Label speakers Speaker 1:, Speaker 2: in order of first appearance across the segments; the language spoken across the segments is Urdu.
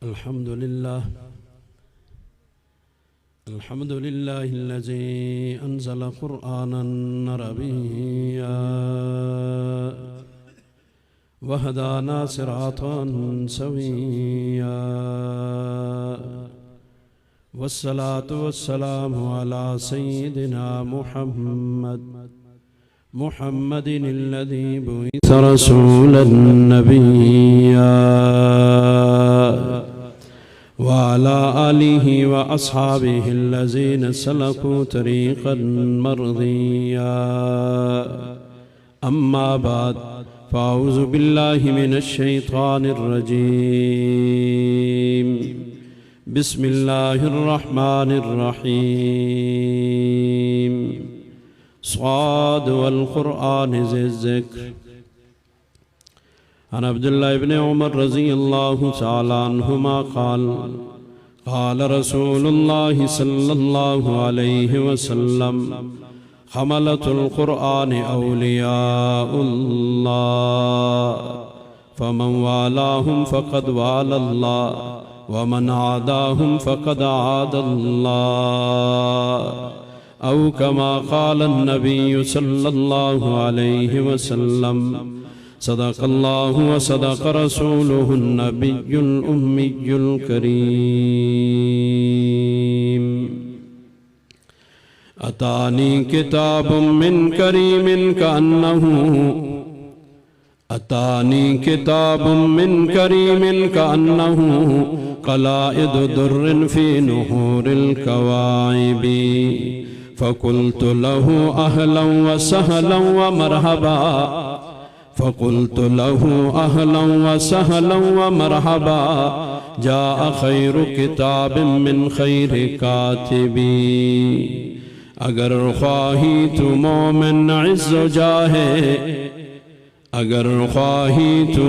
Speaker 1: الحمد لله الذي أنزل قرآنا عربيا وهدانا صراطا سويا والصلاة والسلام على سيدنا محمد الذي بعث رسولا نبيا وعلى آله وأصحابه الذين سلكوا طريقا مرضيا أما بعد فأعوذ بالله من الشيطان الرجيم بسم الله الرحمن الرحيم صاد والقرآن ذي الذكر عن عبد الله بن عمر رضي الله تعالى عنهما قال رسول الله صلى الله عليه وسلم حملة القرآن أولياء الله فمن والاهم فقد والى الله ومن عاداهم فقد عاد الله أو كما قال النبي صلى الله عليه وسلم صدق الله وصدق رسوله النبي الأمي الكريم أتاني كتاب من كريم كأنه قلائد در في نهور الكواعب فقلت له أهلا ومرحبا جاء خير كتاب من خير كاتبي اگر خواہی تو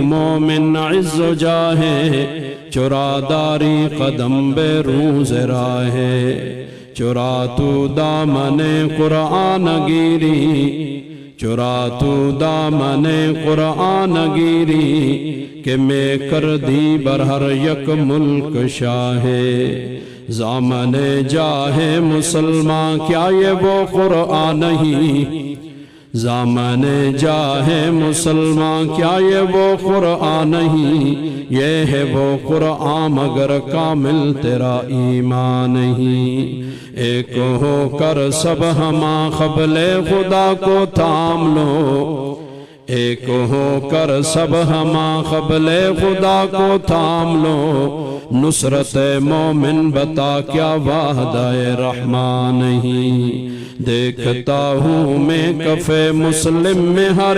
Speaker 1: مومن عز و جاہے چرا داری قدم بے روز راہے چرا تو دامن قرآن گیری کہ میں کر دی برہر یک ملک شاہے زامن جاہے مسلمان کیا یہ وہ قرآن نہیں زامن جاہے مسلمان کیا یہ وہ قرآن نہیں یہ ہے وہ قرآن مگر کامل تیرا ایمان نہیں ایک ہو کر سب ہما قبل خدا کو تھام لو ایک ہو کر سب ہما قبل خدا کو تھام لو نصرت مومن بتا کیا وعدہ رحمان نہیں دیکھتا ہوں میں کف مسلم میں ہر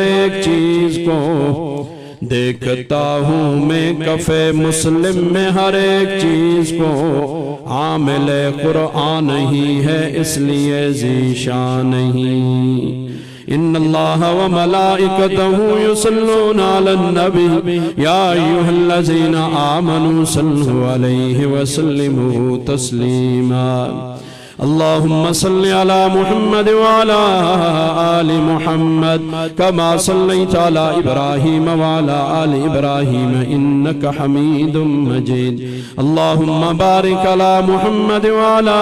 Speaker 1: ایک چیز کو عامل قرآن ہی ہے اس لیے ذیشان نہیں ان اللہ وملائکتہ یصلون علی النبی یا ایھا الذین آمنوا صلوا علیہ وسلموا تسلیما اللهم صل على محمد وعلى آل محمد كما صليت على إبراهيم وعلى آل إبراهيم إنك حميد مجيد اللهم بارك على محمد وعلى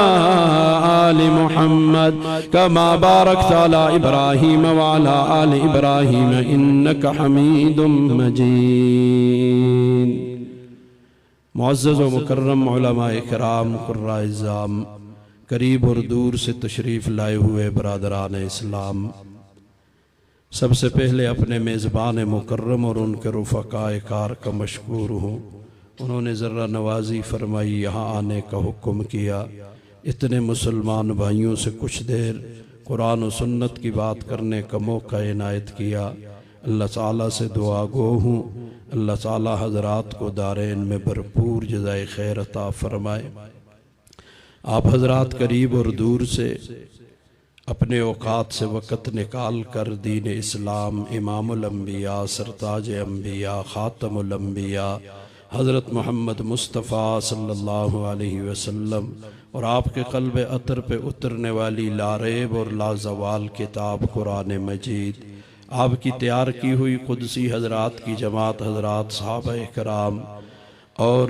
Speaker 1: آل محمد كما باركت على إبراهيم وعلى آل إبراهيم إنك حميد مجيد معزز و مکرم علماء کرام قراء اعظام قریب اور دور سے تشریف لائے ہوئے برادران اسلام سب سے پہلے اپنے میزبان مکرم اور ان کے رفقاء کار کا مشکور ہوں انہوں نے ذرہ نوازی فرمائی یہاں آنے کا حکم کیا اتنے مسلمان بھائیوں سے کچھ دیر قرآن و سنت کی بات کرنے کا موقع عنایت کیا اللہ تعالیٰ سے دعا گو ہوں اللہ تعالیٰ حضرات کو دارین میں بھرپور جزائے خیر عطا فرمائے آپ حضرات قریب اور دور سے اپنے اوقات سے وقت نکال کر دین اسلام امام الانبیاء سرتاج انبیاء خاتم الانبیاء حضرت محمد مصطفیٰ صلی اللہ علیہ وسلم اور آپ کے قلب عطر پہ اترنے والی لاریب اور لازوال کتاب قرآن مجید آپ کی تیار کی ہوئی قدسی حضرات کی جماعت حضرات صحابہ کرام اور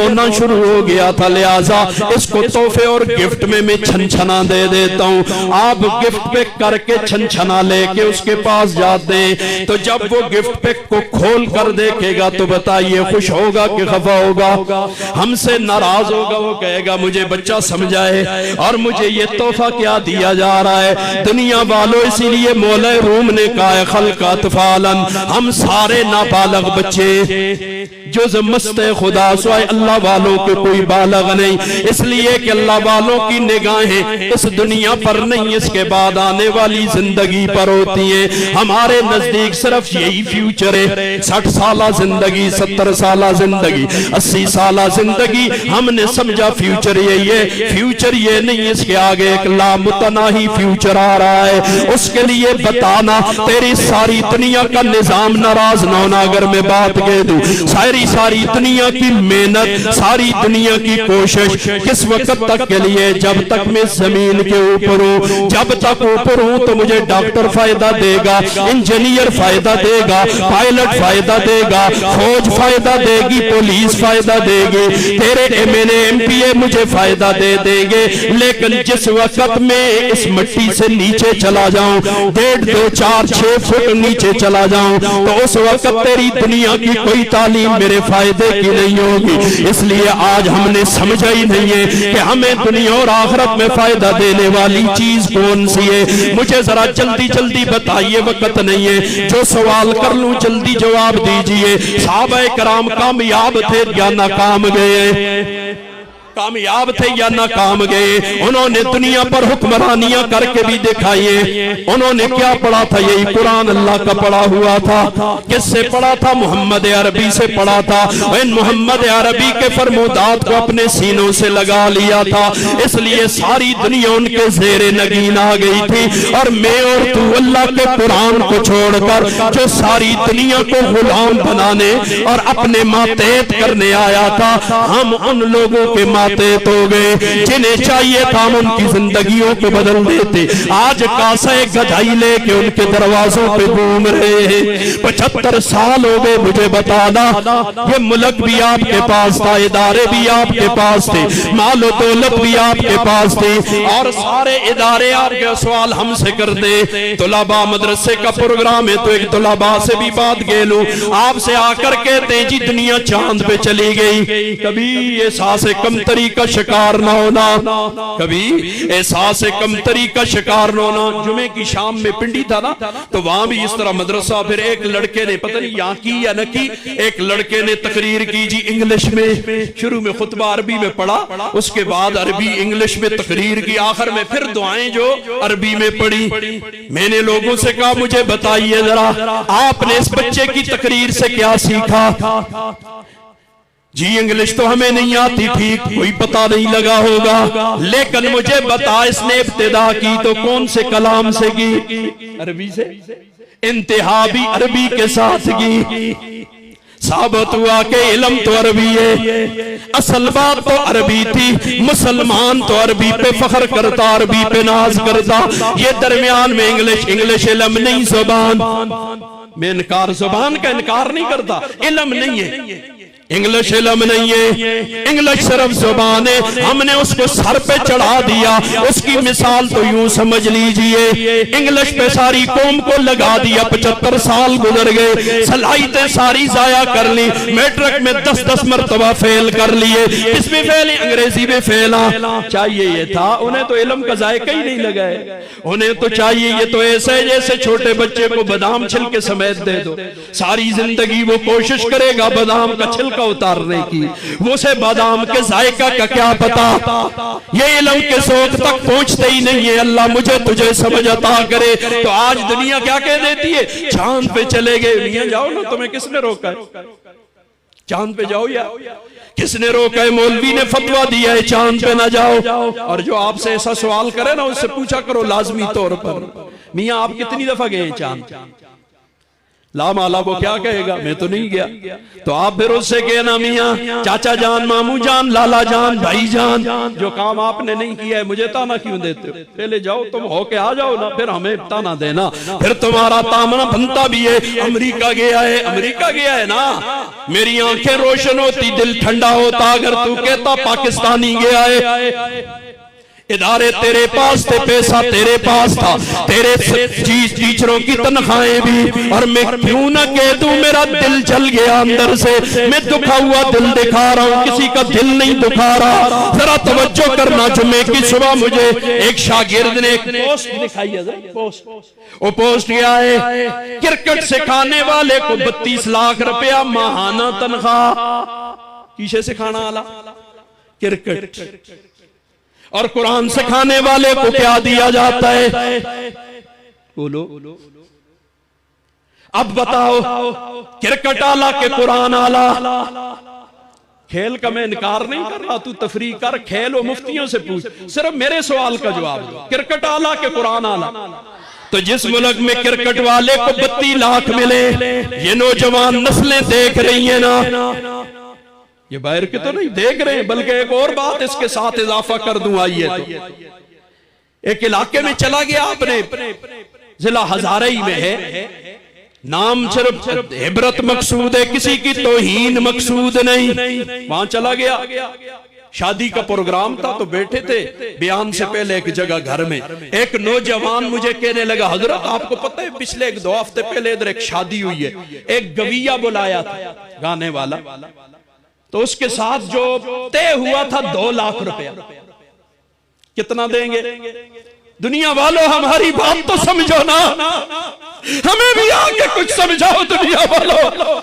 Speaker 1: رونا شروع ہو گیا تھا، لہٰذا اس کو تحفے اور گفٹ میں چھن چھنا دے دیتا ہوں۔ آپ گفٹ پیک کر کے چھن چھنا لے کے اس کے پاس جاتے ہیں، تو جب وہ گفٹ پیک کو کھول کر دیکھے گا تو بتائیے خوش ہوگا کہ خفا ہوگا؟ ہم سے ناراض ہوگا، وہ کہے گا مجھے بچہ سمجھائے اور مجھے یہ تحفہ کیا دیا جا رہا ہے۔ دنیا والوں، اسی لیے مولا روم نے کہا ہے خلق اطفالا، ہم سارے نابالغ بچے جز مست خدا سوائے اللہ والوں کے کوئی بالغ نہیں، اس لیے کہ اللہ والوں کی نگاہیں اس دنیا پر نہیں، اس کے بعد آنے والی زندگی پر ہوتی ہیں۔ ہمارے نزدیک صرف یہی فیوچر ہے، 60 سالہ زندگی، 70 سالہ زندگی، 80 سالہ زندگی، ہم نے سمجھا فیوچر یہی ہے۔ فیوچر یہ نہیں، اس کے آگے ایک لامتناہی فیوچر آ رہا ہے۔ اس کے لیے بتانا تیری ساری دنیا کا نظام ناراض نہ ہونا، اگر میں بات کہہ دوں ساری دنیا کی محنت، ساری دنیا کی کوشش کس وقت تک کے لیے؟ جب تک میں زمین کے اوپر ہوں، جب تک اوپر ہوں تو مجھے ڈاکٹر فائدہ دے گا، انجینئر فائدہ دے گا، پائلٹ فائدہ دے گا، فوج فائدہ دے گی، پولیس فائدہ دے گی، تیرے ایم پی اے مجھے فائدہ دے دیں گے۔ لیکن جس وقت میں اس مٹی سے نیچے چلا جاؤں، 1.5 2 4 6 فٹ نیچے چلا جاؤں، تو اس وقت تیری دنیا کی کوئی تعلیم میرے فائدے کی نہیں ہوگی۔ اس لیے آج ہم نے سمجھا ہی نہیں ہے کہ ہمیں دنیا اور آخرت میں فائدہ دینے والی چیز کون سی ہے۔ مجھے ذرا جلدی بتائیے، وقت نہیں ہے، جو سوال کر لوں جلدی جواب دیجئے۔ صحابہ کرام کامیاب تھے یا ناکام گئے؟ کامیاب تھے یا ناکام گئے؟ انہوں نے دنیا پر حکمرانیاں کر کے بھی دکھائیے۔ انہوں نے کیا پڑھا تھا؟ یہی قرآن اللہ کا پڑھا ہوا تھا۔ کس سے پڑھا تھا؟ محمد عربی سے پڑھا تھا۔ ان محمد عربی کے فرمودات کو اپنے سینوں سے لگا لیا تھا، اس لیے ساری دنیا ان کے زیر نگین آ گئی تھی۔ اور میں اور تو اللہ کے قرآن کو چھوڑ کر جو ساری دنیا کو غلام بنانے اور اپنے ماتحت کرنے آیا تھا، ہم ان لوگوں کے ماتحت ہو گئے جنہیں چاہیے تھا ہم ان کی زندگیوں کو بدل دیتے۔ آج کاسہ گدھائی لے کے ان کے دروازوں پہ گھوم رہے ہیں۔ 75 سال ہو گئے، مجھے بتانا یہ ملک بھی آپ کے پاس تھا، ادارے بھی آپ کے پاس تھے، مال و دولت بھی آپ کے پاس تھی، اور سارے ادارے آپ کے سوال ہم سے کرتے۔ طلباء مدرسے کا پروگرام ہے تو ایک طلباء سے بھی بات کہہ لوں، آپ سے آ کر کہتے ہیں جی دنیا چاند پہ چلی گئی۔ کبھی احساس کمتری کا شکار نہ ہونا، کبھی احساس کمتری کا شکار نہ ہونا۔ جمعے کی شام میں پنڈی تھا نا، تو وہاں بھی اس طرح مدرسہ، پھر ایک لڑکے نے پتہ نہیں یہاں کی یا نہ کی، ایک لڑکے نے تقریر کی جی انگلش میں، شروع میں خطبہ عربی میں پڑھا، اس کے بعد عربی انگلش میں تقریر کی، آخر میں پھر دعائیں جو عربی میں پڑھی۔ میں نے لوگوں سے کہا مجھے بتائیے ذرا آپ نے اس بچے کی تقریر سے کیا سیکھا؟ جی انگلش تو ہمیں نہیں آتی، ٹھیک، کوئی پتہ نہیں لگا ہوگا، لیکن مجھے بتا اس نے ابتدا کی تو کون سے کلام سے کی؟ عربی سے، انتہا بھی عربی کے ساتھ کی۔ ثابت ہوا کہ علم تو عربی ہے، اصل بات تو عربی تھی، مسلمان تو عربی پہ فخر کرتا، عربی پہ ناز کرتا، یہ درمیان میں انگلش علم نہیں، زبان میں انکار، زبان کا انکار نہیں کرتا، علم نہیں ہے، انگلش علم نہیں ہے، انگلش صرف زبان ہے۔ ہم نے اس کو سر پہ چڑھا دیا، اس کی مثال تو یوں سمجھ لیجئے، انگلش پہ ساری قوم کو لگا دیا، 75 سال گزر گئے، صلاحیتیں ساری ضائع کر لی، میٹرک میں 10 مرتبہ فیل کر لیے، اس میں فیل انگریزی میں فیلا۔ چاہیے یہ تھا، انہیں تو علم کا ذائقہ ہی نہیں لگائے، انہیں تو چاہیے یہ تو ایسے جیسے چھوٹے بچے کو بادام چھلکے سمیت دے دو، ساری زندگی وہ کوشش کرے گا بادام کا چھلکا اتارنے کی، وہ سے بادام کے ذائقہ کا کیا پتا، یہ علم کے ذوق تک پہنچتے ہی نہیں ہے۔ اللہ مجھے تجھے سمجھ عطا کرے۔ تو آج دنیا کیا کہہ دیتی ہے؟ چاند پہ چلے گئے، میاں جاؤ نا، تمہیں کس نے روکا ہے؟ چاند پہ جاؤ، یا کس نے روکا ہے؟ مولوی نے فتویٰ دیا ہے چاند پہ نہ جاؤ، اور جو آپ سے ایسا سوال کرے نا اس سے پوچھا کرو لازمی طور پر، میاں آپ کتنی دفعہ گئے چاند؟ لا مالا وہ کیا کہے گا میں تو نہیں گیا. تو آپ پھر اس سے کہنا میاں چاچا جان ماموں جان لالا جان بھائی جان جو کام آپ نے نہیں کیا ہے مجھے تانا کیوں دیتے ہو؟ پہلے جاؤ تم ہو کے آ جاؤ نا پھر ہمیں تانا دینا. پھر تمہارا تامنا بنتا بھی ہے امریکہ گیا ہے نا. میری آنکھیں روشن ہوتی دل ٹھنڈا ہوتا اگر تو کہتا پاکستانی گیا ہے. ادارے تیرے پاس تھے پیسہ تیرے پاس تھا تیرے ٹیچروں کی تنخواہیں بھی اور میں کیوں نہ کہہ دوں میرا دل جل گیا اندر سے. میں دکھا ہوا دل دکھا رہا ہوں کسی کا دل نہیں دکھا رہا. ذرا توجہ کرنا جمعے کی صبح مجھے ایک شاگرد نے ایک پوسٹ دکھائی ہے. وہ پوسٹ کیا ہے کرکٹ سکھانے والے کو 32 لاکھ روپیہ ماہانہ تنخواہ. کیسے سکھانا والا کرکٹ اور قرآن سکھانے والے کو کیا دیا جاتا ہے؟ بولو اب بتاؤ کرکٹ آلہ کے قرآن آلہ. کھیل کا میں انکار نہیں کر رہا تو تفریح کر کھیل و مفتیوں سے پوچھ صرف میرے سوال کا جواب دو. کرکٹ آلہ کے قرآن آلہ. تو جس ملک میں کرکٹ والے کو 32 لاکھ ملے یہ نوجوان نسلیں دیکھ رہی ہیں نا. یہ باہر کے تو نہیں دیکھ رہے ہیں بلکہ ایک اور بات اس کے ساتھ اضافہ کر دوں. آئیے تو ایک علاقے میں چلا گیا آپ نے ضلع ہزارئی میں ہے. نام صرف عبرت مقصود ہے کسی کی توہین مقصود نہیں. وہاں چلا گیا شادی کا پروگرام تھا تو بیٹھے تھے بیان سے پہلے ایک جگہ گھر میں ایک نوجوان مجھے کہنے لگا حضرت آپ کو پتہ ہے پچھلے 1-2 ہفتے پہلے ادھر ایک شادی ہوئی ہے ایک گویہ بلایا تھا گانے والا تو اس کے ساتھ جو طے ہوا تھا 2 لاکھ روپیہ. کتنا دیں گے؟ دنیا والوں ہماری بات تو سمجھو نا ہمیں بھی آگے کچھ سمجھاؤ دنیا والوں.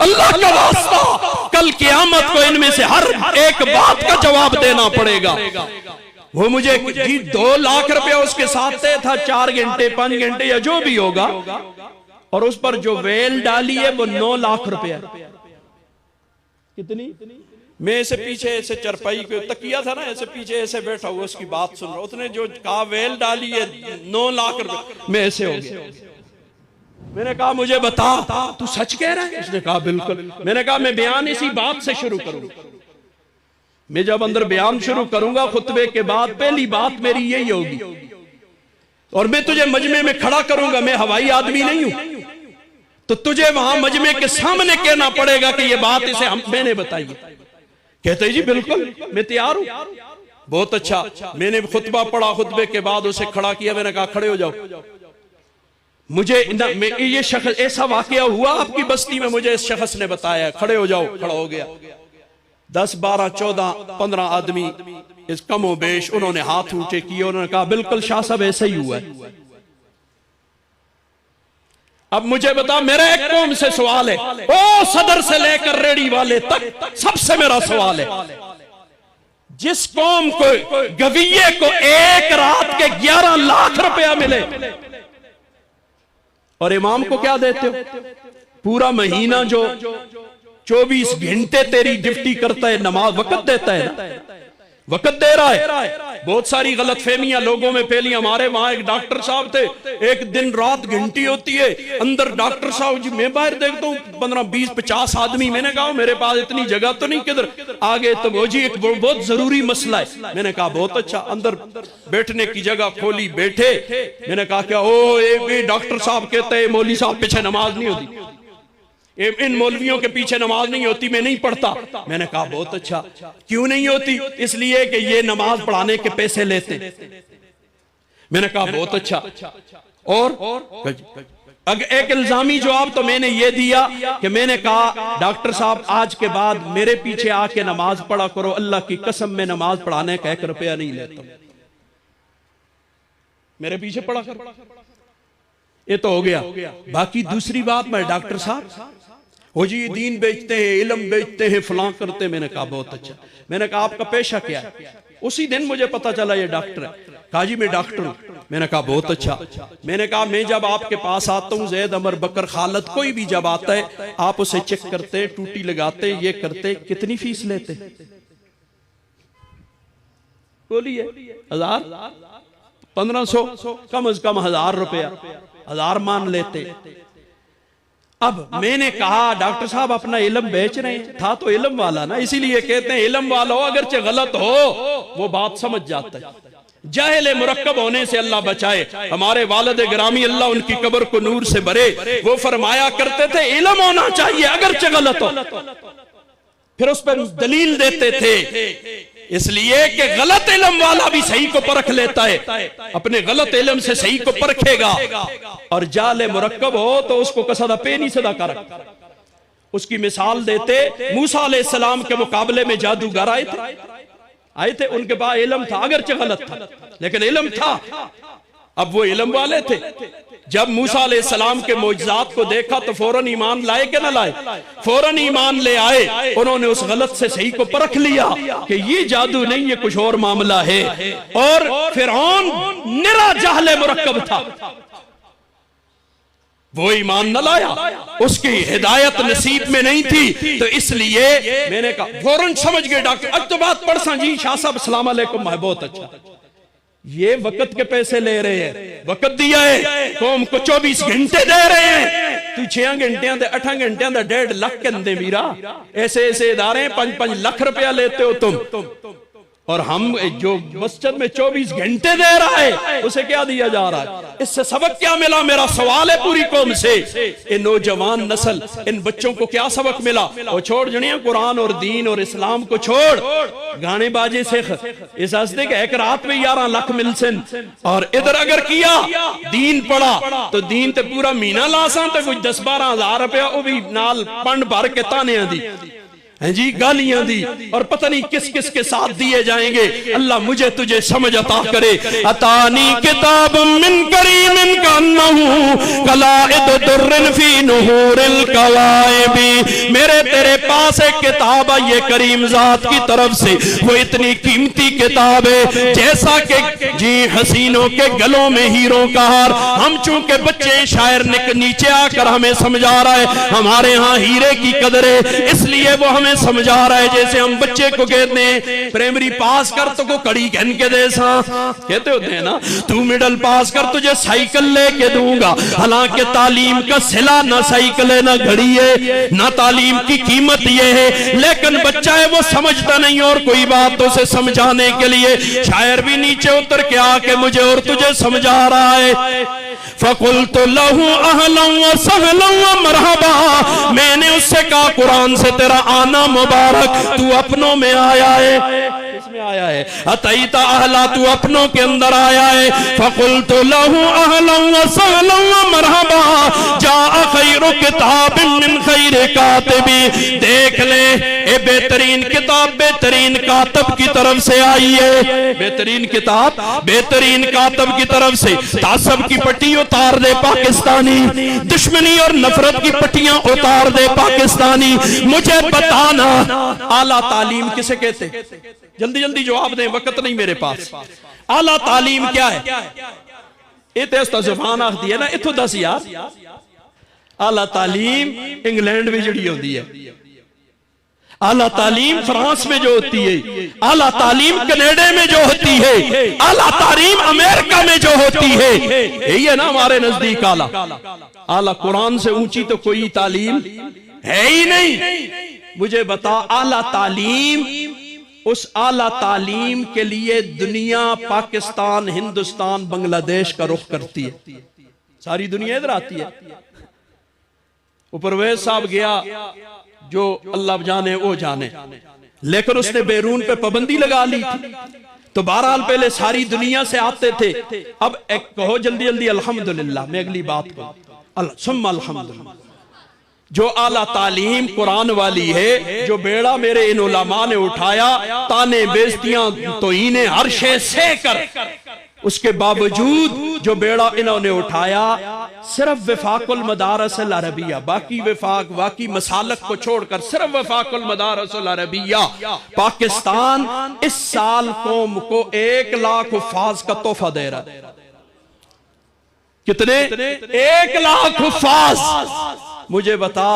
Speaker 1: اللہ کا واسطہ کل قیامت کو ان میں سے ہر ایک بات کا جواب دینا پڑے گا. وہ مجھے 2 لاکھ روپیہ اس کے ساتھ طے تھا 4 گھنٹے 5 گھنٹے یا جو بھی ہوگا اور اس پر جو ویل ڈالی ہے وہ 9 لاکھ روپیہ. کتنی؟ میں ایسے پیچھے ایسے چرپائی پہ تکیہ تھا نا ایسے پیچھے ایسے بیٹھا ہوا اس کی بات سن رہا اس نے جو کہا ویل ڈالی ہے 9 لاکھ روپے. میں ایسے ہو گیا. میں نے کہا مجھے بتا تو سچ کہہ رہا ہے؟ اس نے کہا بالکل. میں نے کہا میں بیان اسی بات سے شروع کروں. میں جب اندر بیان شروع کروں گا خطبے کے بعد پہلی بات میری یہی ہوگی اور میں تجھے مجمع میں کھڑا کروں گا. میں ہوائی آدمی نہیں ہوں تو تجھے وہاں مجمع کے سامنے کہنا پڑے گا کہ یہ بات اسے میں نے بتائی. کہتے ہیں جی بالکل میں تیار ہوں. بہت اچھا. میں نے خطبہ پڑھا خطبے کے بعد اسے کھڑا کیا. میں نے کہا کھڑے ہو جاؤ. مجھے یہ شخص ایسا واقعہ ہوا آپ کی بستی میں مجھے اس شخص نے بتایا. کھڑے ہو جاؤ. کھڑا ہو گیا. 10 12 14 15 آدمی اس کم و بیش انہوں نے ہاتھ اونچے کیے. انہوں نے کہا بالکل شاہ صاحب ایسا ہی ہوا ہے. اب مجھے بتا میرا ایک قوم سے سوال ہے او صدر سے لے کر ریڑی والے تک سب سے میرا سوال ہے جس قوم کو گویے کو ایک رات کے 11 لاکھ روپیہ ملے اور امام کو کیا دیتے ہو؟ پورا مہینہ جو 24 گھنٹے تیری ڈیوٹی کرتا ہے نماز وقت دیتا ہے نا وقت دے رہا ہے. بہت ساری غلط فہمیاں لوگوں میں پھیلی. ہمارے وہاں ایک ڈاکٹر صاحب تھے ایک دن رات گھنٹی ہوتی ہے اندر ڈاکٹر صاحب جی میں باہر دیکھتا ہوں 15 20 50 آدمی. میں نے کہا میرے پاس اتنی جگہ تو نہیں کدھر آگے تو وہ جی ایک بہت ضروری مسئلہ ہے. میں نے کہا بہت اچھا. اندر بیٹھنے کی جگہ کھولی بیٹھے. میں نے کہا کیا او ڈاکٹر صاحب کہتے ہیں مولوی صاحب پیچھے نماز نہیں ہوتی ان مولویوں کے پیچھے نماز نہیں ہوتی میں نہیں پڑھتا. میں نے کہا بہت اچھا. کیوں نہیں ہوتی؟ اس لیے کہ یہ نماز پڑھانے کے پیسے لیتے. میں نے کہا بہت اچھا. اور ایک الزامی جواب تو میں نے یہ دیا کہ میں نے کہا ڈاکٹر صاحب آج کے بعد میرے پیچھے آ کے نماز پڑھا کرو. اللہ کی قسم میں نماز پڑھانے کا 1 روپیہ نہیں لیتا. میرے پیچھے پڑھا کر. یہ تو ہو گیا. باقی دوسری بات میں ڈاکٹر صاحب وہ جی دین بیچتے ہیں علم بیچتے ہیں فلاں کرتے. میں نے کہا بہت اچھا. میں نے کہا آپ کا پیشہ کیا ہے؟ اسی دن مجھے پتا چلا یہ ڈاکٹر ہے. کہا جی میں ڈاکٹر ہوں. میں نے کہا بہت اچھا. میں نے کہا میں جب آپ کے پاس آتا ہوں زید عمر بکر خالد کوئی بھی جب آتا ہے آپ اسے چیک کرتے ٹوٹی لگاتے یہ کرتے کتنی فیس لیتے؟ بولیے 1000 1500 کم از کم 1000 روپیہ 1000 مان لیتے. اب میں نے کہا ڈاکٹر صاحب اپنا علم بیچ رہے ہیں، تھا تو علم والا نا، اسی لیے کہتے ہیں علم والا ہو اگرچہ غلط ہو وہ بات سمجھ جاتا ہے۔ جاہل مرکب ہونے سے اللہ بچائے۔ ہمارے والد گرامی اللہ ان کی قبر کو نور سے بھرے، وہ فرمایا کرتے تھے علم ہونا چاہیے اگرچہ غلط ہو، پھر اس پر دلیل دیتے تھے، اس لیے کہ غلط علم والا بھی صحیح کو پرکھ لیتا ہے، اپنے غلط علم سے صحیح کو پرکھے گا، اور جاہل مرکب ہو تو اس کو قصدہ پہ نہیں صدا کر۔ اس کی مثال دیتے، موسیٰ علیہ السلام کے مقابلے میں جادوگر آئے تھے، ان کے پاس علم تھا اگرچہ غلط تھا لیکن علم تھا، اب وہ علم والے تھے۔ جب موسیٰ علیہ السلام کے معجزات کو دیکھا تو فوراً ایمان لائے کہ نہ لائے؟ فوراً ایمان لے آئے۔ انہوں نے اس غلط سے صحیح کو پرکھ لیا کہ یہ جادو نہیں، یہ کچھ اور معاملہ ہے، اور فرعون نرا جاہل مرکب تھا، وہ ایمان نہ لایا، اس کی ہدایت نصیب میں نہیں تھی، تو اس لیے میں نے کہا فوراً سمجھ گئے ڈاکٹر، اب تو بات پڑھ سا جی شاہ صاحب السلام علیکم، بہت اچھا، یہ وقت کے پیسے لے رہے ہیں، وقت دیا ہے قوم کو 24 گھنٹے دے رہے ہیں، تو 6 گھنٹیاں دے 8 گھنٹیاں دے 1.5 لاکھ کے اندے میرا، ایسے ادارے 5-5 لاکھ روپیہ لیتے ہو تم، اور ہم جو مسجد میں 24 گھنٹے دے رہا ہے اسے کیا دیا جا رہا ہے؟ اس سے سبق کیا ملا؟ میرا سوال ہے پوری قوم سے، ان نوجوان نسل، ان بچوں کو کیا سبق ملا؟ وہ چھوڑ جنیاں قرآن اور دین اور اسلام کو چھوڑ، گانے باجے سے اس ہستے کہ ایک رات میں 11 لاکھ ملسن، اور ادھر اگر کیا دین پڑا تو دین تے پورا مہینہ لاساں تے کچھ 10-12 ہزار روپیہ وہ بھی نال پنڈ بھر کے تانیاں دی جی، گالیاں دی، اور پتہ نہیں کس کس کے ساتھ دیے جائیں گے۔ اللہ مجھے تجھے سمجھ عطا کرے۔ اتانی کتاب من کریم کانہو قلائد در فی نحور القوائب، میرے تیرے پاس ایک کتاب ہے یہ کریم ذات کی طرف سے، وہ اتنی قیمتی کتاب ہے جیسا کہ جی حسینوں کے گلوں میں ہیروں کا ہار۔ ہم چونکہ بچے شاعر نیچے آ کر ہمیں سمجھا رہا ہے ہمارے ہاں ہیرے کی قدر ہے، اس لیے وہ ہمیں سمجھا رہا ہے جیسے ہم بچے کو کہتے ہیں پریمری پاس کر تو کو کڑی گھن کے دے سا، کہتے ہوتے ہیں نا تو مڈل پاس کر تجھے سائیکل لے کے دوں گا، حالانکہ تعلیم کا صلہ نہ سائیکل ہے نہ گھڑی ہے، نہ تعلیم کی قیمت یہ ہے، لیکن بچہ ہے وہ سمجھتا نہیں، اور کوئی بات تو اسے سمجھانے کے لیے شاعر بھی نیچے اتر کے آ کے مجھے اور تجھے سمجھا رہا ہے۔ فَقُلْتُ لَهُ أَهْلًا وَسَهْلًا وَمَرْحَبًا، میں نے اس سے کہا قرآن سے تیرا آنا مبارک، تو اپنوں میں آیا ہے، اس میں آیا ہے، اتیت اہلا تو اپنوں کے اندر آیا ہے۔ فَقُلْتُ لَهُ أَهْلًا وَسَهْلًا وَمَرْحَبًا جَاءَ خَيْرُ كِتَابٍ مِّن خَيْرِ كَاتِبٍ، دیکھ لے اے بہترین کتاب بہترین کاتب کی طرف سے آئی ہے، بہترین کتاب بہترین کاتب کی طرف سے۔ تعصب کی پٹی اتار دے پاکستانی، دشمنی اور نفرت کی پٹیاں اتار دے پاکستانی، مجھے بتانا اعلیٰ تعلیم کسے کہتے؟ جلدی جلدی جواب دیں، وقت نہیں میرے پاس۔ اعلیٰ تعلیم کیا ہے؟ ایتے اس زبان آخ دی ہے نا، اتھو دس یار، اعلیٰ تعلیم انگلینڈ میں جڑی ہوتی ہے، اعلیٰ تعلیم فرانس میں جو ہوتی ہے، اعلیٰ تعلیم کینیڈا میں جو ہوتی ہے، اعلیٰ تعلیم امریکہ میں جو ہوتی ہے، یہی ہے نا ہمارے نزدیک اعلیٰ۔ اعلیٰ قرآن سے اونچی تو کوئی تعلیم ہے ہی نہیں۔ مجھے بتا اعلیٰ تعلیم، اس اعلیٰ تعلیم کے لیے دنیا پاکستان ہندوستان بنگلہ دیش کا رخ کرتی ہے، ساری دنیا ادھر آتی ہے۔ وہ پرویز صاحب گیا جو اللہ جانے وہ جانے، لیکن اس نے بیرون پہ پابندی لگا لی تھی، تو بہرحال پہلے ساری دنیا سے آتے تھے۔ اب ایک کہو جلدی جلدی الحمدللہ، میں اگلی بات کو ثم الحمدللہ، جو اعلیٰ تعلیم قرآن والی ہے، جو بیڑا میرے ان علماء نے اٹھایا، تانے بیزتیاں توہینیں ہر شے سے کر، اس کے باوجود جو بیڑا انہوں نے اٹھایا صرف وفاق المدارس العربیہ، باقی وفاق باقی مسالک کو چھوڑ کر صرف وفاق المدارس العربیہ، پاکستان اس سال قوم کو 1 لاکھ حفاظ کا تحفہ دے رہا ہے۔ کتنے؟ 1 لاکھ حفاظ۔ مجھے بتا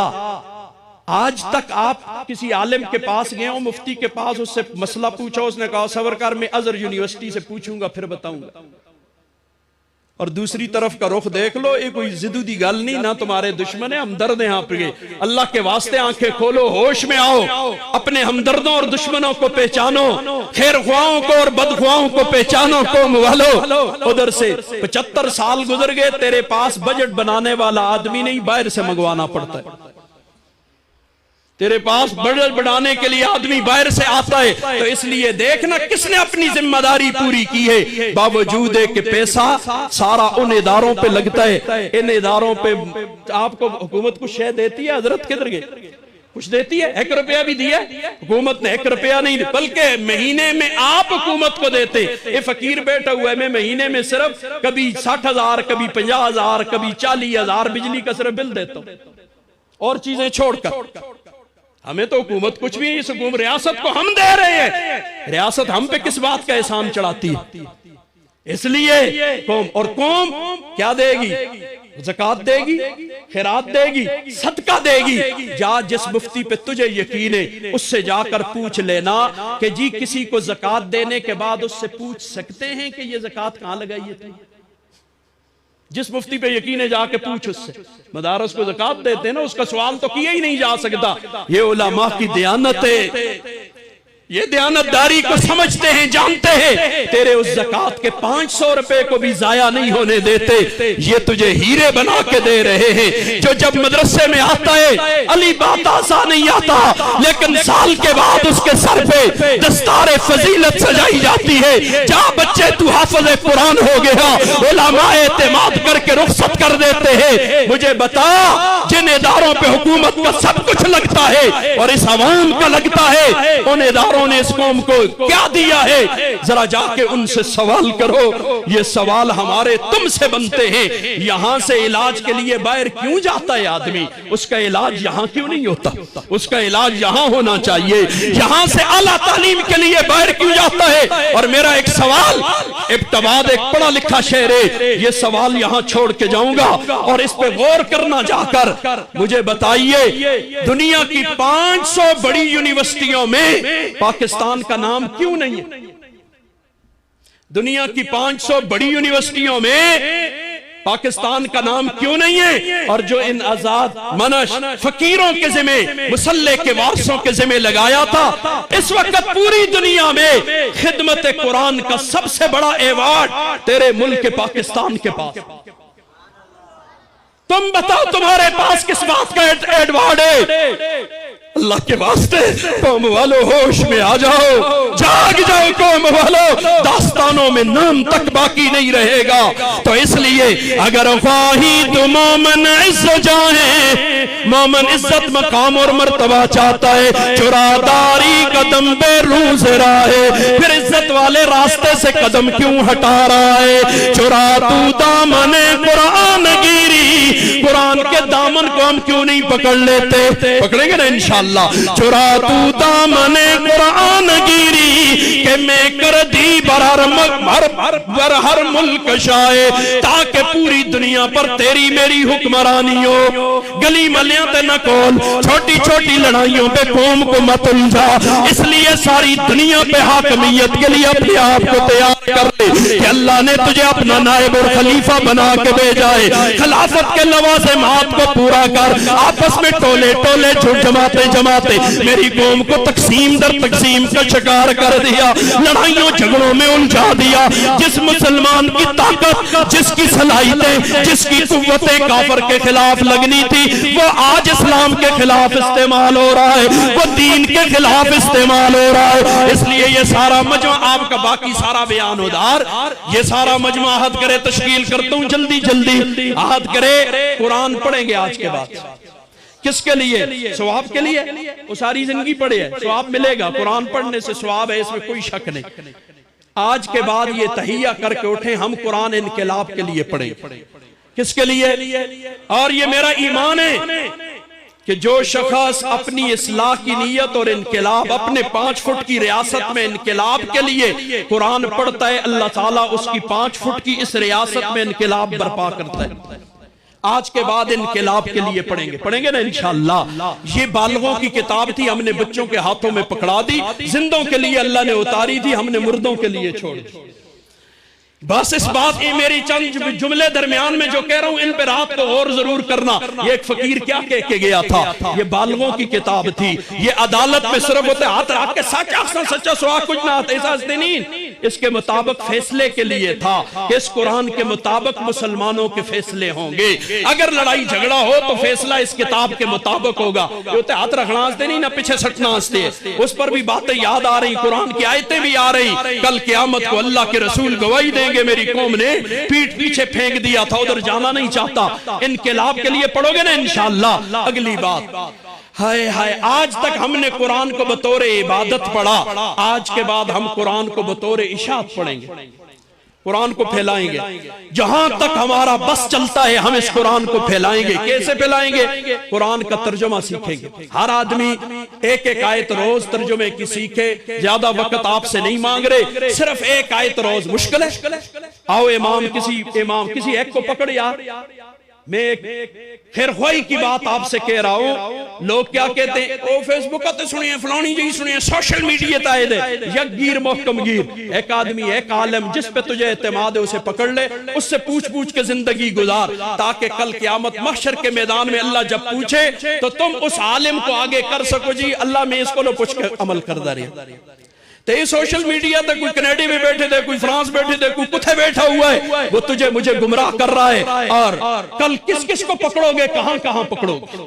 Speaker 1: آج تک آپ کسی عالم کے پاس گئے ہو، مفتی کے پاس، اس سے مسئلہ پوچھو، اس نے کہا سورکار میں ازہر یونیورسٹی سے پوچھوں گا پھر بتاؤں گا۔ اور دوسری طرف کا رخ دیکھ لو، یہ کوئی زدودی گل نہیں، نہ تمہارے دشمن ہیں، ہمدرد ہیں آپ کے۔ اللہ کے واسطے آنکھیں کھولو، ہوش میں آؤ، اپنے ہمدردوں اور دشمنوں کو پہچانو، خیر خواہوں کو اور بدخواہوں کو پہچانو، قوم والو۔ ادھر سے 75 سال گزر گئے، تیرے پاس بجٹ بنانے والا آدمی نہیں، باہر سے منگوانا پڑتا ہے۔ تیرے پاس بجٹ بڑھانے کے لیے آدمی باہر سے آتا ہے، تو اس لیے دیکھنا کس نے اپنی ذمہ داری پوری کی ہے۔ باوجود ہے کہ پیسہ سارا ان اداروں پہ لگتا ہے، ان اداروں پہ آپ کو حکومت کچھ شے دیتی ہے؟ حضرت کدھر گئے؟ کچھ دیتی ہے؟ 1 روپیہ بھی دیا ہے حکومت نے؟ 1 روپیہ نہیں، بلکہ مہینے میں آپ حکومت کو دیتے۔ یہ فقیر بیٹھا ہوا ہے، میں مہینے میں صرف کبھی 60,000، کبھی 50,000، کبھی 40,000 بجلی کا صرف بل دیتا ہوں، اور چیزیں چھوڑ کر۔ ہمیں تو حکومت کچھ بھی نہیں، اس حکومت ریاست کو ہم دے رہے ہیں، ریاست ہم پہ کس بات کا احسان چڑھاتی ہے؟ اس لیے قوم کیا دے گی؟ زکوٰۃ دے گی، خیرات دے گی، صدقہ دے گی۔ جا جس مفتی پہ تجھے یقین ہے اس سے جا کر پوچھ لینا کہ جی کسی کو زکوٰۃ دینے کے بعد اس سے پوچھ سکتے ہیں کہ یہ زکوٰۃ کہاں لگائی ہے؟ جس مفتی پہ یقین ہے جا کے پوچھ اس سے۔ مدارس کو زکوٰۃ دیتے ہیں نا، اس کا سوال تو کیا ہی نہیں جا سکتا۔ یہ علماء کی دیانت ہے، یہ دیانتداری کو سمجھتے ہیں، جانتے ہیں۔ تیرے اس زکوٰۃ کے 500 روپے کو بھی ضائع نہیں ہونے دیتے، یہ تجھے ہیرے بنا کے دے رہے ہیں۔ جو جب مدرسے میں آتا ہے علی بات آسا نہیں آتا، لیکن سال کے بعد اس کے سر پہ دستار فضیلت سجائی جاتی ہے۔ جا بچے تو حافظ قرآن ہو گیا، علماء اعتماد کر کے رخصت کر دیتے ہیں۔ مجھے بتا، جن اداروں پہ حکومت کا سب کچھ لگتا ہے اور اس عوام کا لگتا ہے، ان اداروں نے اس قوم کو کیا دیا ہے؟ ذرا جا کے ان سے سوال کرو۔ یہ سوال ہمارے تم سے بنتے ہیں۔ یہاں سے علاج کے لیے باہر کیوں جاتا ہے آدمی؟ اس کا علاج یہاں کیوں نہیں ہوتا؟ اس کا علاج یہاں ہونا چاہیے۔ یہاں سے اعلیٰ تعلیم کے لیے باہر کیوں جاتا ہے؟ اور میرا ایک سوال، ابتباد ایک پڑھا لکھا شہر ہے، یہ سوال یہاں چھوڑ کے جاؤں گا اور اس پہ غور کرنا جا کر۔ مجھے بتائیے، دنیا کی 500 بڑی یونیورسٹیوں میں پاکستان کا نام کیوں نہیں ہے؟ دنیا کی 500 بڑی یونیورسٹیوں میں پاکستان کا نام کیوں نہیں ہے؟ اور جو ان آزاد منش فقیروں کے ذمہ، مسلح کے وارثوں کے ذمہ لگایا تھا، اس وقت پوری دنیا میں خدمت قرآن کا سب سے بڑا ایوارڈ تیرے ملک پاکستان کے پاس۔ تم بتاؤ تمہارے پاس کس بات کا ایوارڈ ہے؟ اللہ کے واسطے قوم والو ہوش میں آ جاؤ، جاگ جاؤ قوم والو، داستانوں میں نام تک باقی نہیں رہے گا۔ تو اس لیے اگر خواہی تو مومن عزت جائیں، مومن عزت مقام اور مرتبہ چاہتا ہے، چرا داری قدم بے روز راہے، پھر عزت والے راستے سے قدم کیوں ہٹا رہا ہے؟ چرا تو دامن قرآن گیری، قرآن کے دامن کو ہم کیوں نہیں پکڑ لیتے؟ پکڑیں گے نا انشاءاللہ۔ چرا تو دامن قرآن گیری کہ میں کر دی بر ہر ملک شائے، تاکہ پوری دنیا پر تیری میری حکمرانی ہو۔ گلی ملیاں تے نہ کول، چھوٹی چھوٹی لڑائیوں پہ قوم کو مت الجھا۔ اس لیے ساری دنیا پہ حاکمیت کے لیے اپنے آپ کو تیار کر لے کہ اللہ نے تجھے اپنا نائب اور خلیفہ بنا کے بھیجا ہے۔ خلافت کے لوازمات کو پورا کر، آپس میں ٹولے ٹولے جماعتیں میری قوم کو تقسیم در تقسیم کا شکار کر دیا، لڑائیوں جھگڑوں میں الجھا دیا۔ جس مسلمان کی طاقت، جس کی صلاحیتیں، جس کی قوتیں کافر کے خلاف لگنی تھی، وہ آج اسلام کے خلاف استعمال ہو رہا ہے، وہ دین کے خلاف استعمال ہو رہا ہے۔ اس لیے یہ سارا مجمع آپ کا باقی سارا بیان ادار، یہ سارا مجمع عہد کرے، تشکیل کرتا ہوں جلدی جلدی، عہد کرے قرآن پڑھیں گے آج کے بعد۔ کس کے لیے؟ ثواب کے لیے۔ وہ ساری زندگی پڑھے ہے، ثواب ملے گا، قرآن پڑھنے سے ثواب ہے، اس میں کوئی شک نہیں۔ آج کے بعد یہ تحیہ کر کے اٹھیں، ہم قرآن انقلاب کے لیے پڑھیں۔ کس کے لیے؟ اور یہ میرا ایمان ہے کہ جو شخص اپنی اصلاح کی نیت اور انقلاب، اپنے 5 فٹ کی ریاست میں انقلاب کے لیے قرآن پڑھتا ہے، اللہ تعالیٰ اس کی 5 فٹ کی اس ریاست میں انقلاب برپا کرتا ہے۔ آج کے بعد انقلاب کے لیے پڑھیں گے نا انشاءاللہ۔ یہ بالغوں کی کتاب تھی، ہم نے بچوں کے ہاتھوں میں پکڑا دی، زندوں کے لیے اللہ نے اتاری تھی، ہم نے مردوں کے لیے چھوڑ دی۔ بس اس بات کی میری چند جملے درمیان میں جو کہہ رہا ہوں ان پہ رات کو غور ضرور کرنا. یہ ایک فقیر کیا کہہ کے گیا تھا؟ یہ بالغوں کی کتاب تھی. یہ عدالت میں صرف ہوتے ہاتھ رکھ کے سچا سوا کچھ نہ آتے نہیں. اس کے مطابق فیصلے کے لیے تھا کہ اس قرآن کے مطابق مسلمانوں کے فیصلے ہوں گے. اگر لڑائی جھگڑا ہو تو فیصلہ اس کتاب کے مطابق ہوگا. ہوتے ہاتھ رکھنا آستے نہیں نہ پیچھے سٹنا آستے. اس پر بھی باتیں یاد آ رہی, قرآن کی آیتیں بھی آ رہی. کل قیامت کو اللہ کے رسول گواہی دیں گے میری قوم نے پیٹ پیچھے پھینک دیا تھا, ادھر جانا نہیں چاہتا. انقلاب کے لیے پڑھو گے نا انشاءاللہ. اگلی بات, ہائے ہائے آج تک ہم نے قرآن کو بطور عبادت پڑھا, آج کے بعد ہم قرآن کو بطور اشاعت پڑھیں گے. قرآن کو پھیلائیں گے. جہاں تک ہمارا بس چلتا ہے ہم اس قرآن کو پھیلائیں گے. کیسے پھیلائیں گے؟ قرآن کا ترجمہ سیکھیں گے. ہر آدمی ایک ایک آیت روز ترجمے کی سیکھے. زیادہ وقت آپ سے نہیں مانگ رہے, صرف ایک آیت روز. مشکل ہے؟ آؤ امام کسی ایک کو پکڑ یار. میں ایک خیر خواہی کی بات آپ سے کہہ رہا ہوں. لوگ کیا کہتے ہیں؟ او فیس بک آتے سنیے, فلانی جی سنیے, سوشل میڈیا تائے دے. یک گیر محکم گیر. ایک آدمی ایک عالم جس پہ تجھے اعتماد ہے اسے پکڑ لے, اس سے پوچھ کے زندگی گزار, تاکہ کل قیامت محشر کے میدان میں اللہ جب پوچھے تو تم اس عالم کو آگے کر سکو. جی اللہ میں اس کو لو پوچھ کے عمل کر دا رہی. تو یہ سوشل میڈیا تھا, کوئی کینیڈا میں بیٹھے تھے, کوئی فرانس بیٹھے تھے, کوئی کتھے بیٹھا ہوا ہے, وہ تجھے مجھے گمراہ کر رہا ہے. اور کل کس کو پکڑو گے, کہاں پکڑو گے؟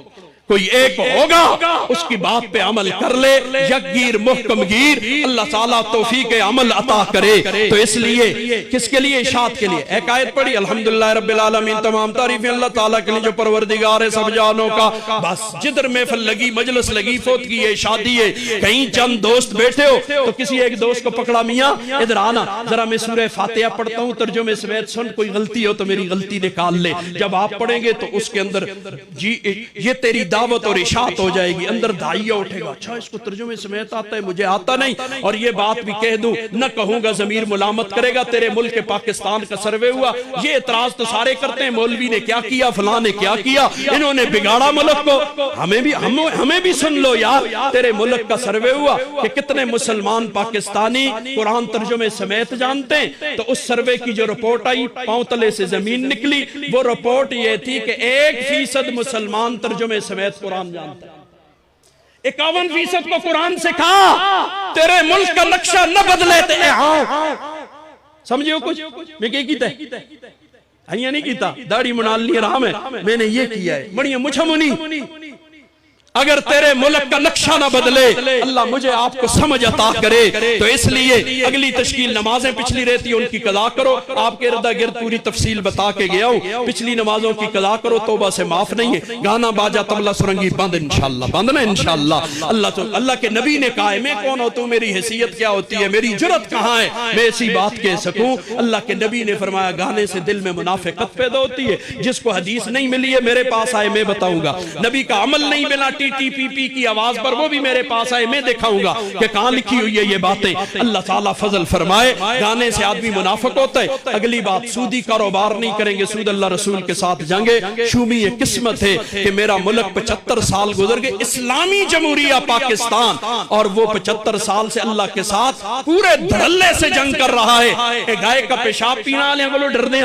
Speaker 1: کوئی ایک ہوگا اس کی بات پہ عمل کر لے. یکگیر محکم گیر. اللہ تعالیٰ توفیق عمل عطا کرے. تو اس لیے کس کے لیے؟ اشاعت کے لیے. ایک آیت پڑھی, الحمدللہ رب العالمین, تمام تعریفیں اللہ تعالیٰ کے لیے جو پروردگار ہے سب جانوں کا. بس جدھر محفل لگی, مجلس لگی, فوت کی ہے, شادی ہے, کہیں چند دوست بیٹھے ہو تو کسی ایک دوست کو پکڑا, میاں ادھر آنا ذرا میں سورہ فاتحہ پڑھتا ہوں, ترجمے سمیت سن, کوئی غلطی ہو تو میری غلطی نکال لے. جب آپ پڑھیں گے تو اس کے اندر جی یہ تیری دعوت اور اشاعت ہو جائے گی. اندر داعیہ اٹھے گا, اچھا اس کو ترجمے سمیت آتا ہے, مجھے آتا نہیں. اور یہ بات بھی کہہ دوں, نہ کہوں گا ضمیر ملامت کرے گا. تیرے ملک پاکستان کا سروے ہوا, یہ اعتراض تو سارے کرتے ہیں, مولوی نے کیا کیا, فلاں نے کیا کیا, انہوں نے بگاڑا ملک کو. ہمیں بھی سن لو یار. تیرے ملک کا سروے ہوا کہ کتنے مسلمان پاکستانی قرآن ترجمے سمیت جانتے ہیں. تو اس سروے کی جو رپورٹ آئی, پاؤں تلے سے زمین نکلی. وہ رپورٹ یہ تھی کہ 1% مسلمان ترجمے سمیت قرآن جانتا ہے. 51% کو قرآن سکھا, تیرے ملک کا نقشہ نہ بدلے. سمجھے ہو کچھ میں کیا کیتا ہے؟ ایاں نہیں کیتا, داڑھی منالنی رام ہے, میں نے یہ کیا ہے, بڑھیا مجھا منی. اگر تیرے ملک کا نقشہ نہ بدلے, اللہ مجھے آپ کو سمجھ عطا کرے. تو اس لیے اگلی تشکیل نمازیں پچھلی رہتی ہیں ان کی قضا کرو. آپ کے ردہ گرد پوری تفصیل بتا کے گیا ہوں, پچھلی نمازوں کی قضا کرو, توبہ سے معاف نہیں ہے. گانا باجا طبلہ سرنگی بند انشاءاللہ, بند نا انشاءاللہ. اللہ کے نبی نے کہا ہے, میں کون ہوتا ہوں, میری حیثیت کیا ہوتی ہے, میری جرت کہاں ہے میں ایسی بات کہہ سکوں. اللہ کے نبی نے فرمایا گانے سے دل میں منافقت پیدا ہوتی ہے. جس کو حدیث نہیں ملی ہے میرے پاس آئے, میں بتاؤں گا. نبی کا عمل نہیں ملا ٹی پی پی کی آواز پر, وہ بھی میرے پاس آئے, میں دکھاؤں گا کہ کہاں لکھی ہوئی ہے یہ باتیں. اللہ تعالیٰ فضل فرمائے. گانے سے آدمی منافق ہوتا ہے. اگلی بات, سودی کاروبار نہیں کریں گے, سود اللہ رسول کے ساتھ جنگے. شومی یہ قسمت ہے کہ میرا ملک 75 سال گزر گئے, اسلامی جمہوریہ پاکستان, اور وہ 75 سال سے اللہ کے ساتھ پورے دھڑلے سے جنگ کر رہا ہے. کہ گائے کا پیشاب پینا لیں وہ لوگ ڈر دیں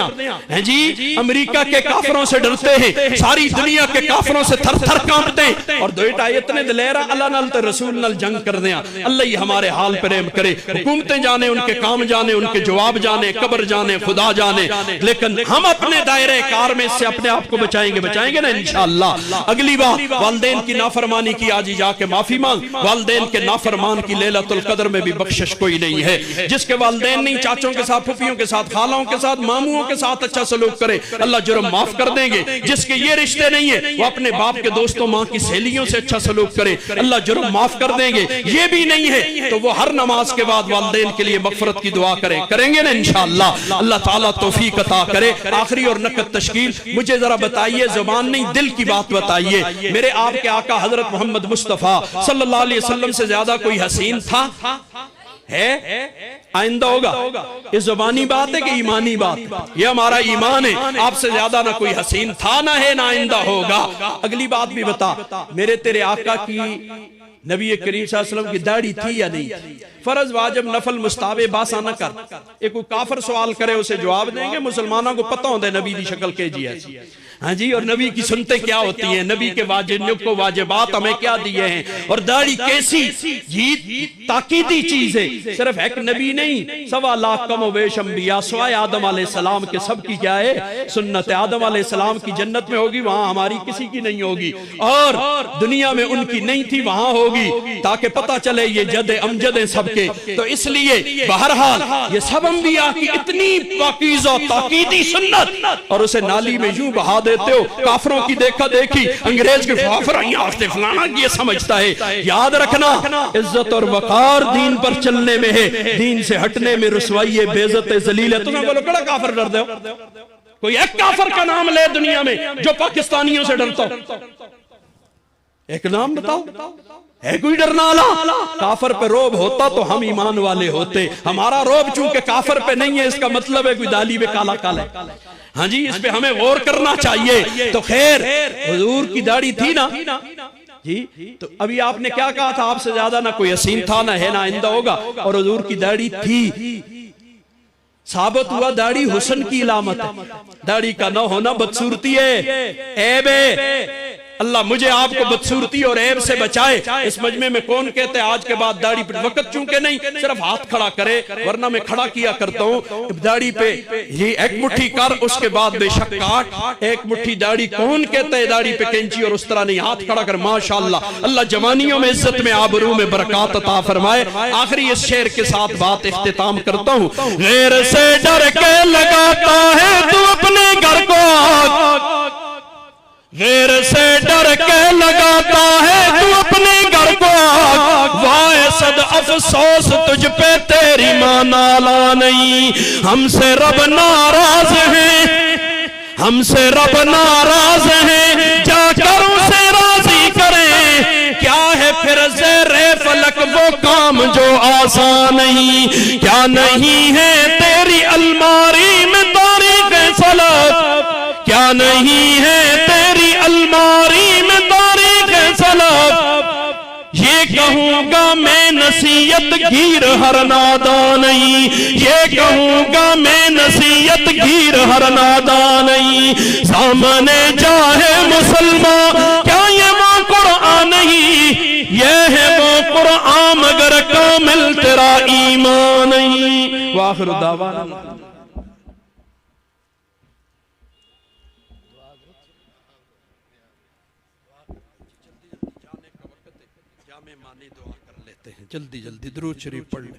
Speaker 1: ہیں جی, امریکہ کے کافروں سے ڈرتے ہیں, ساری دنیا کے کافروں سے تھر تھر کانپتے ہیں. اور دویٹا اتنے دلیرہ اللہ نال تے رسول نال جنگ کر دیا. اللہ ہی ہمارے حال پر رحم کرے. حکومتیں جانے, ان کے کام جانے, ان کے جواب جانے, قبر جانے, خدا جانے, لیکن ہم اپنے دائرے کار میں سے اپنے آپ کو بچائیں گے نا انشاءاللہ. اگلی بات, والدین کی نافرمانی کی, آج ہی جا کے معافی مانگ. والدین کے نافرمان کی لیلۃ القدر میں بھی بخشش کوئی نہیں ہے. جس کے والدین نہیں, چاچوں کے ساتھ, پھوپھیوں کے ساتھ, خالوں کے ساتھ, ماموں کے ساتھ اچھا سلوک کرے, اللہ جرم معاف کر دیں گے. جس کے یہ رشتے نہیں ہے, وہ اپنے باپ کے دوستوں, ماں کی سہیلیوں سے اچھا سلوک کرے, اللہ جرم معاف کر دیں گے. یہ بھی نہیں ہے تو وہ ہر نماز کے بعد والدین کے لیے مغفرت کی دعا کریں گے نا انشاءاللہ. اللہ تعالیٰ توفیق عطا کرے. آخری اور نقد تشکیل, مجھے ذرا بتائیے, زبان نہیں دل کی بات بتائیے, میرے آپ کے آقا حضرت محمد مصطفیٰ صلی اللہ علیہ وسلم سے زیادہ کوئی حسین تھا ہے؟ آئندہ ہوگا. یہ زبانی بات ہے کہ ایمانی بات؟ یہ ہمارا ایمان ہے. آپ سے زیادہ نہ کوئی حسین تھا, نہ ہے, نہ آئندہ ہوگا. اگلی بات بھی بتا, میرے تیرے آقا کی نبی کریم صلی اللہ علیہ وسلم کی داڑھی تھی یا نہیں؟ فرض واجب نفل مستحب باسا نہ کر. ایک کوئی کافر سوال کرے اسے جواب دیں گے. مسلمانوں کو پتہ ہوتا ہے نبی دی شکل کے جی ایسی. ہاں جی، اور نبی کی سنتیں کیا ہوتی ہیں، نبی کے واجبات ہمیں کیا دیے ہیں، اور داڑھی کیسی جی تاکیدی چیز ہے. صرف ایک نبی نہیں، 1.25 لاکھ کم و بیش انبیاء سوائے آدم علیہ السلام کے سب کی کیا ہے سنت. آدم علیہ السلام کی جنت میں ہوگی، وہاں ہماری کسی کی نہیں ہوگی، اور دنیا میں ان کی نہیں تھی وہاں ہوگی، تاکہ پتہ چلے یہ جد امجد ہیں سب کے. تو اس لیے بہرحال یہ سب انبیاء کی اتنی پاکیزہ تاکیدی سنت، اور اسے نالی میں یوں بہا دیتے ہو. کافروں کی دیکھا دیکھی انگریز کے فافرائیں آفتے فلانا یہ سمجھتا ہے. یاد رکھنا عزت اور وقار دین پر چلنے میں ہے، دین سے ہٹنے میں رسوائی ہے، بے عزت ہے، ذلیل ہے. تمہیں بولو کڑا کافر ڈر دے ہو؟ کوئی ایک کافر کا نام لے دنیا میں جو پاکستانیوں سے ڈرتا ہو، ایک نام بتاؤ. ہے کوئی ڈرنا والا؟ کافر پہ روب ہوتا تو ہم ایمان والے ہوتے. ہمارا روب چونکہ کافر پہ نہیں ہے، اس کا مطلب ہے کوئی دالی پہ کالا کالا ہے. ہاں جی، اس پہ ہمیں غور کرنا چاہیے. تو خیر حضور کی داڑھی تھی نا جی. تو ابھی آپ نے کیا کہا تھا؟ آپ سے زیادہ نہ کوئی حسین تھا نہ ہے نہ آئندہ ہوگا، اور حضور کی داڑھی تھی. ثابت ہوا داڑھی حسن کی علامت ہے. داڑھی کا نہ ہونا بدصورتی ہے، عیب ہے. اللہ مجھے آپ کو بدصورتی اور عیب سے بچائے. اس مجمع میں کون کہتے ہیں آج کے بعد داڑھی پہ وقت چونکہ نہیں، صرف ہاتھ کھڑا کرے، ورنہ میں کھڑا کیا کرتا ہوں. داڑھی پہ یہ ایک مٹھی کر، اس کے بعد بے شک کاٹ. ایک مٹھی داڑھی کون کہتے ہیں داڑھی پہ کینچی اور اس طرح نہیں، ہاتھ کھڑا کر. ماشاءاللہ اللہ جوانیوں میں عزت میں آبرو میں برکات عطا فرمائے. آخری اس شعر کے ساتھ بات اختتام کرتا ہوں. غیر سے ڈر کے لگاتا ہے تو اپنے گھر کو آگ، غیر سے ڈر کے لگاتا ہے تو اپنے گھر کو آگ. وائے صد افسوس تجھ پہ تیری ماں نالا نہیں. ہم سے رب ناراض ہے، ہم سے رب ناراض ہے، جا کر اسے راضی کریں. کیا ہے پھر زیر فلک وہ کام جو آسان نہیں؟ کیا نہیں ہے تیری الماری میں تاریخ سلف؟ کیا نہیں ہے تیری الماری میں تاریخ سلف؟ یہ کہوں گا میں نصیحت گیر ہر نادان نہیں، یہ کہوں گا میں نصیحت گیر ہر نادان نہیں. سامنے جاہے مسلمان کیا یہ وہ قرآن نہیں؟ یہ ہے وہ قرآن مگر کامل تیرا ایمان نہیں. وآخر دعوانا جلدی جلدی درود شریف پڑھ لیں.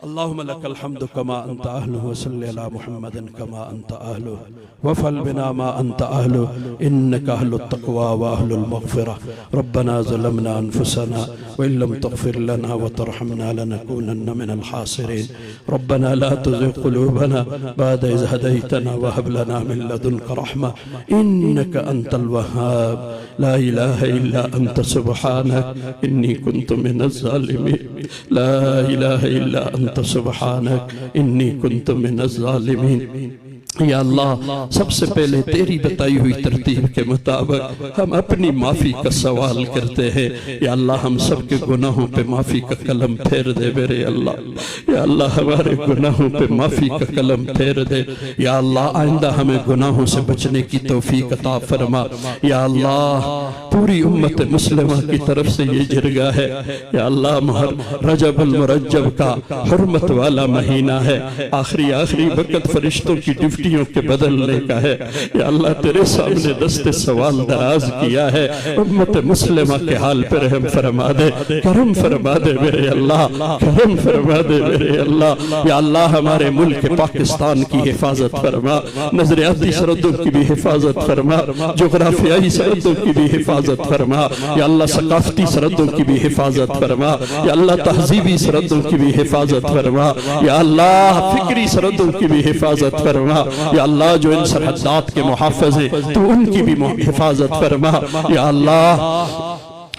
Speaker 1: اللہم لک الحمد کما انت اہلہ وصلی علی محمد کما انت اہلہ وفعل بنا ما انت اہلہ انک اہل التقوی واہل المغفرہ. ربنا ظلمنا انفسنا وان لم تغفر لنا وترحمنا لنکونن من الخاسرین. ربنا لا تزغ قلوبنا بعد اذ ہدیتنا وہب لنا من لدنک رحمہ انک انت الوہاب. لا الہ الا انت سبحانک انی کنت من الظالمین. لا الہ الا انت سبحانک انی کنت من الظالمین. یا اللہ سب سے پہلے تیری بتائی ہوئی ترتیب کے مطابق ہم اپنی معافی کا سوال کرتے ہیں. یا اللہ ہم سب کے گناہوں پہ معافی کا قلم پھیر دے میرے اللہ. یا اللہ ہمارے گناہوں پہ معافی کا قلم پھیر دے. یا اللہ آئندہ ہمیں گناہوں سے بچنے کی توفیق عطا فرما. یا اللہ پوری امت مسلمہ کی طرف سے یہ جرگہ ہے. یا اللہ رجب المرجب کا حرمت والا مہینہ ہے، آخری وقت فرشتوں کی ڈیوٹیوں کے بدلنے کا ہے. یا اللہ تیرے سامنے دست سوال دراز کیا ہے. امت مسلمہ کے حال پر رحم فرما دے، کرم فرما دے میرے اللہ، کرم فرما دے میرے اللہ. یا اللہ ہمارے ملک پاکستان کی حفاظت فرما، نظریاتی سرحدوں کی بھی حفاظت فرما، جغرافیائی سرحدوں کی بھی حفاظت فرما. یا اللہ ثقافتی سرحدوں کی بھی حفاظت فرما. یا اللہ تہذیبی سرحدوں کی بھی حفاظت فرما. یا اللہ فکری سرحدوں کی بھی حفاظت فرما. یا اللہ جو ان سرحدات کے محافظ ہیں تو ان کی بھی حفاظت فرما. یا اللہ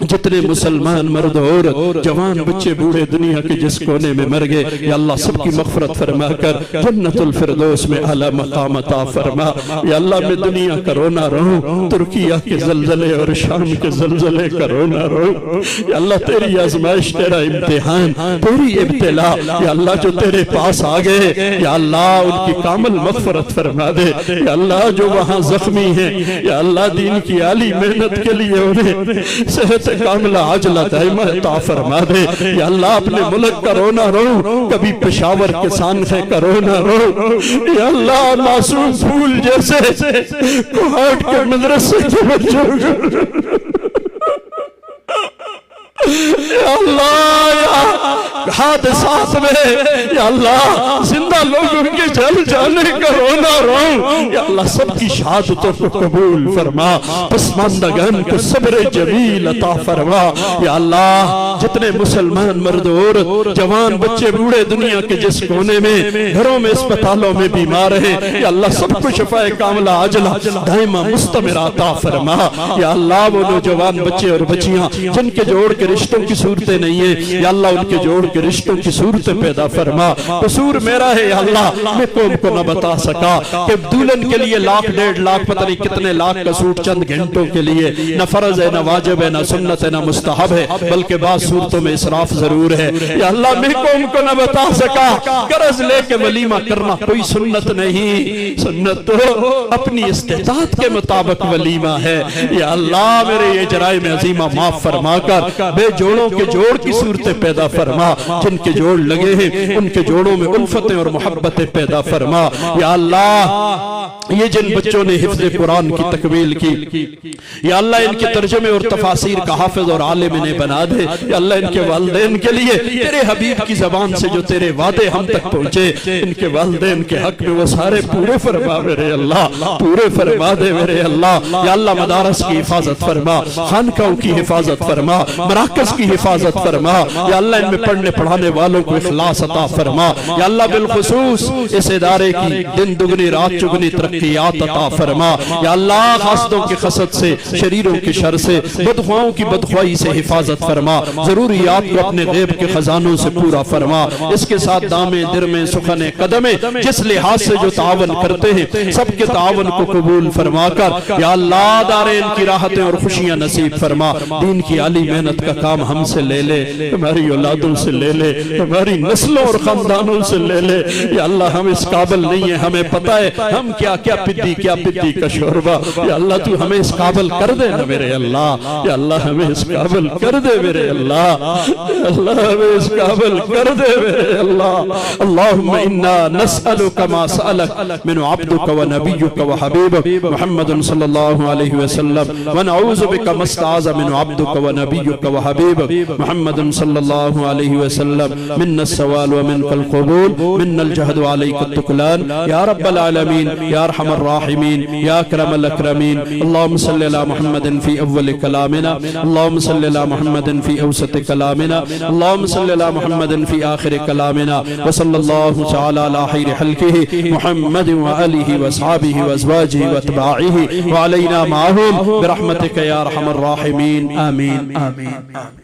Speaker 1: جتنے مسلمان مرد عورت جوان بچے بوڑھے دنیا کے جس کونے میں مر گئے یا اللہ سب کی مغفرت فرما کر جنت الفردوس میں اعلی مقام عطا فرما یا اللہ میں دنیا کا رونا رہوں ترکیہ کے زلزلے اور شام کے زلزلے کا رونا رہوں یا اللہ تیری آزمائش تیرا امتحان تیری ابتلا یا اللہ جو تیرے پاس آگئے یا اللہ ان کی کامل مغفرت فرما دے یا اللہ جو وہاں زخمی ہیں یا اللہ دین کی عالی محنت کے لیے انہیں صحت کاملہ عاجلہ دائمہ عطا فرما دے یا اللہ اپنے ملک کا رونا رو کبھی پشاور کے سانخے کا رونا رو یا اللہ معصوم پھول جیسے کوہاٹ کے مدرسے کے بچوں یا اللہ یا حادثات میں یا اللہ زندہ لوگوں کے جل جانے کا رونا رو یا اللہ سب کی شہادتوں کو قبول فرما پسماندگان کو صبر جمیل عطا فرما یا اللہ جتنے مسلمان مرد عورت جوان بچے بوڑھے دنیا کے جس کونے میں گھروں میں اسپتالوں میں بیمار ہیں یا اللہ سب کو شفاء کاملہ عاجلہ دائمہ مستمر عطا فرما یا اللہ وہ نوجوان بچے اور بچیاں جن کے جوڑ کے رشتوں کی صورتیں نہیں ہیں یا اللہ ان کے جوڑ کے رشتوں کی صورتیں پیدا فرما قصور میرا ہے یا اللہ میں قوم کو نہ بتا سکا کہ دولن کے لیے لاکھ ڈیڑھ لاکھ پتہ نہیں کتنے لاکھ کا سوٹ چند گھنٹوں کے لیے نہ فرض ہے نہ واجب ہے نہ سنت ہے نہ مستحب ہے بلکہ بعض صورتوں میں اسراف ضرور ہے یا اللہ میں قوم کو نہ بتا سکا قرض لے کے ولیمہ کرنا کوئی سنت نہیں سنت تو اپنی استطاعت کے مطابق ولیمہ ہے یا اللہ میرے یہ جرائم عظیمہ معاف فرما کر بے جوڑوں کے جوڑ کی صورتیں پیدا فرما جن کے جوڑ لگے ہیں ان کے جوڑوں میں الفتیں اور محبتیں پیدا فرما یا اللہ یہ جن بچوں نے حفظ قرآن کی تکمیل کی یا اللہ ان کے ترجمے اور تفاسیر کا حافظ اور عالم انہیں بنا دے یا اللہ ان کے والدین کے لیے تیرے حبیب کی زبان سے جو تیرے وعدے ہم تک پہنچے ان کے والدین کے حق میں وہ سارے پورے فرما میرے اللہ پورے فرما دے میرے اللہ یا اللہ مدارس کی حفاظت فرما خانقاہوں کی حفاظت فرما مراکز کی حفاظت فرما یا اللہ ان میں پڑھنے پڑھانے والوں کو اخلاص عطا فرما یا اللہ بالخصوص اس ادارے کی دن دگنی رات چگنی ترقیات عطا فرما یا اللہ حاسدوں کے حسد سے شریروں کے شر سے بدخواہوں کی بدخواہی سے حفاظت فرما ضروریات کو اپنے غیب کے خزانوں سے پورا فرما اس کے ساتھ دامیں درمیں سخنیں قدمیں جس لحاظ سے جو تعاون کرتے ہیں سب کے تعاون کو قبول فرما کر یا اللہ دارین کی راحتیں اور خوشیاں نصیب فرما دین کی عالی محنت کا کام ہم سے لے لے ہماری اولادوں سے لے لے ہماری نسلوں اور خاندانوں سے لے لے یا اللہ ہم اس قابل نہیں ہیں ہمیں پتہ ہے ہم کیا پدی کا شوربہ یا اللہ تو ہمیں اس قابل کر دے نا میرے اللہ یا اللہ ہمیں اس قابل کر دے میرے اللہ اللہ ہمیں اس قابل کر دے میرے اللہ اللہم انا نسألک ما سألک من عبدک و نبیک و حبیبک محمد صلی اللہ علیہ وسلم ونعوذ بک مستعاذ من عبدک و نبیک و حبیبک محمد صلی اللہ علیہ وسلم من السوال و من القبول من الجہد و علیک التکلان یا رب العالمین یا ارحم الراحمین یا اکرم الاکرمین اللہم صلی اللہ محمد فی اول کلامنا اللہم صلی اللہ محمد فی اوسط کلامنا اللہم صلی اللہ محمد فی آخر کلامنا وصلی اللہ تعالی علی خیر خلقہ محمد و آلہ و اصحابہ و ازواجہ و اتباعہ و علینا معہم برحمتک یا ارحم الراحمین آمین آمین